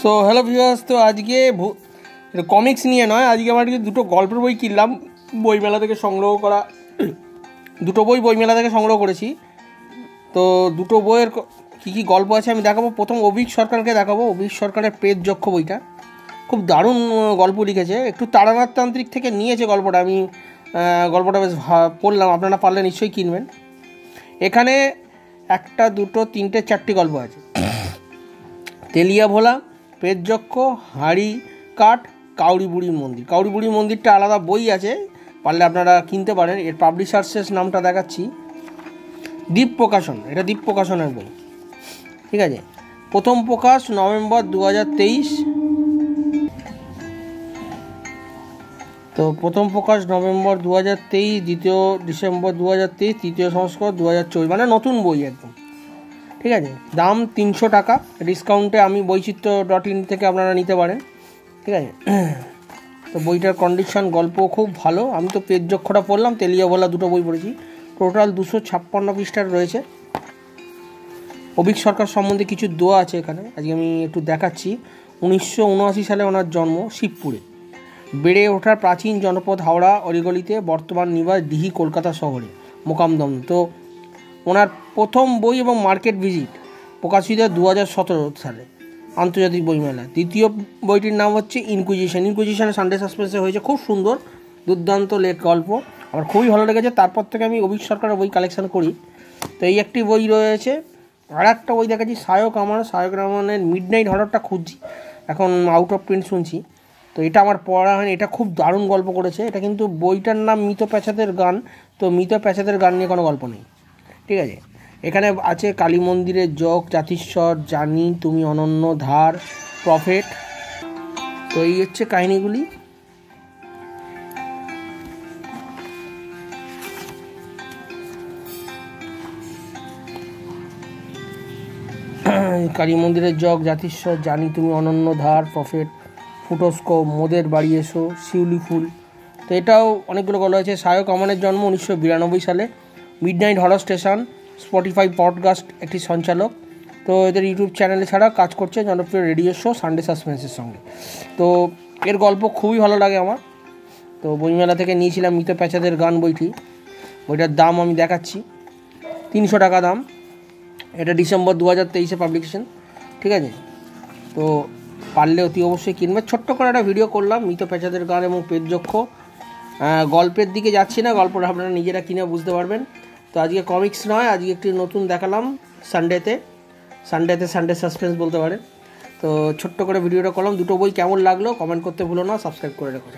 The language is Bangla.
সো হ্যালো ভিউয়ার্স, তো আজকে কমিক্স নিয়ে নয়, আজকে আমার দুটো গল্পের বই কিনলাম বইমেলা থেকে সংগ্রহ করা। দুটো বই বইমেলা থেকে সংগ্রহ করেছি। তো দুটো বইয়ের কী কী গল্প আছে আমি দেখাবো। প্রথম অভিক সরকারকে দেখাবো। অভিক সরকারের প্রেত যক্ষ বইটা খুব দারুণ গল্প লিখেছে। একটু তারানাথতান্ত্রিক থেকে নিয়েছে গল্পটা। আমি গল্পটা বেশ পড়লাম, আপনারা পারলে নিশ্চয়ই কিনবেন। এখানে একটা দুটো তিনটে চারটি গল্প আছে। তেলিয়া ভোলা, প্রেত যক্ষ, হাড়ি কাঠ, কাউরি বুড়ির মন্দির। কাউরি বুড়ির মন্দিরটা আলাদা বই আছে, পারলে আপনারা কিনতে পারেন। এর পাবলিশার্সের নামটা দেখাচ্ছি, দ্বীপ প্রকাশন। এটা দ্বীপ প্রকাশনের বই, ঠিক আছে। প্রথম প্রকাশ নভেম্বর 2023। তো প্রথম প্রকাশ নভেম্বর 2023, দ্বিতীয় ডিসেম্বর 2023, তৃতীয় সংস্করণ 2024, মানে নতুন বই একদম, ঠিক আছে। দাম 300 টাকা, ডিসকাউন্টে আমি বৈচিত্র্য.in থেকে আপনারা নিতে পারেন, ঠিক আছে। তো বইটার কন্ডিশন, গল্প খুব ভালো। আমি তো প্রেত যক্ষটা পড়লাম, তেলিয়া ভোলা দুটো বই পড়েছি। টোটাল 256 পৃষ্ঠার রয়েছে। অভিক সরকার সম্বন্ধে কিছু দোয়া আছে এখানে, আজকে আমি একটু দেখাচ্ছি। 1979 সালে ওনার জন্ম শিবপুরে। বেড়ে ওঠার প্রাচীন জনপদ হাওড়া অলিগলিতে, বর্তমান নিবাস দিঘি কলকাতা শহরে, মোকামদম। তো ওনার প্রথম বই এবং মার্কেট ভিজিট প্রকাশিত 2017 সালে আন্তর্জাতিক বইমেলা। দ্বিতীয় বইটির নাম হচ্ছে ইনকুইজিশন। ইনকুইজিশনে সানডে সাসপেন্সে হয়েছে, খুব সুন্দর দুর্দান্ত গল্প, আমার খুবই ভালো লেগেছে। তারপর থেকে আমি অভিক সরকারের বই কালেকশন করি। তো এই একটি বই রয়েছে। আর একটা বই দেখাচ্ছি, সায়ক রামানের মিডনাইট হররটা খুঁজছি, এখন আউট অফ প্রিন্ট শুনছি। তো এটা আমার পড়া হয়নি, এটা খুব দারুণ গল্প করেছে। এটা কিন্তু বইটার নাম মৃত প্যাঁচাদের গান। তো মৃত প্যাঁচাদের গান নিয়ে কোনো গল্প নেই, ঠিক আছে। এখানে আছে কালী মন্দিরের যোগ, জাতিস্বর, জানি তুমি অনন্য, ধার, প্রফেট। তো এই হচ্ছে কাহিনীগুলি। কালী মন্দিরের যোগ, জাতিস্বর, জানি তুমি অনন্য, ধার, প্রফেট, ফুটস্কো, মোদের বাড়ি এসো, শিউলি ফুল। তো এটাও অনেকগুলো গল্প আছে। সায়ক আমানের জন্ম 1992 সালে। Midnight horror station, Spotify podcast একটি সঞ্চালক। তো এদের ইউটিউব চ্যানেলে ছাড়া কাজ করছে জনপ্রিয় রেডিও শো সানডে সাসপেন্সের সঙ্গে। তো এর গল্প খুবই ভালো লাগে আমার। তো বইমেলা থেকে নিয়েছিলাম মৃত প্যাঁচাদের গান বইটি। বইটার দাম আমি দেখাচ্ছি, 300 টাকা দাম। এটা ডিসেম্বর 2023 পাবলিকেশন, ঠিক আছে। তো পারলে অতি অবশ্যই কিনবে। ছোট্ট করে একটা ভিডিও করলাম মৃত প্যাঁচাদের গান এবং প্রেত যক্ষ। গল্পের দিকে যাচ্ছি না, গল্পটা আপনারা নিজেরা কিনে বুঝতে পারবেন। তো আজকে কমিক্স নয়, আজকে একটি নতুন দেখালাম সানডে সাসপেন্স বলতে পারে। তো ছোট্ট করে ভিডিওটা করলাম। দুটো বই কেমন লাগলো কমেন্ট করতে ভুলো না, সাবস্ক্রাইব করে রেখো।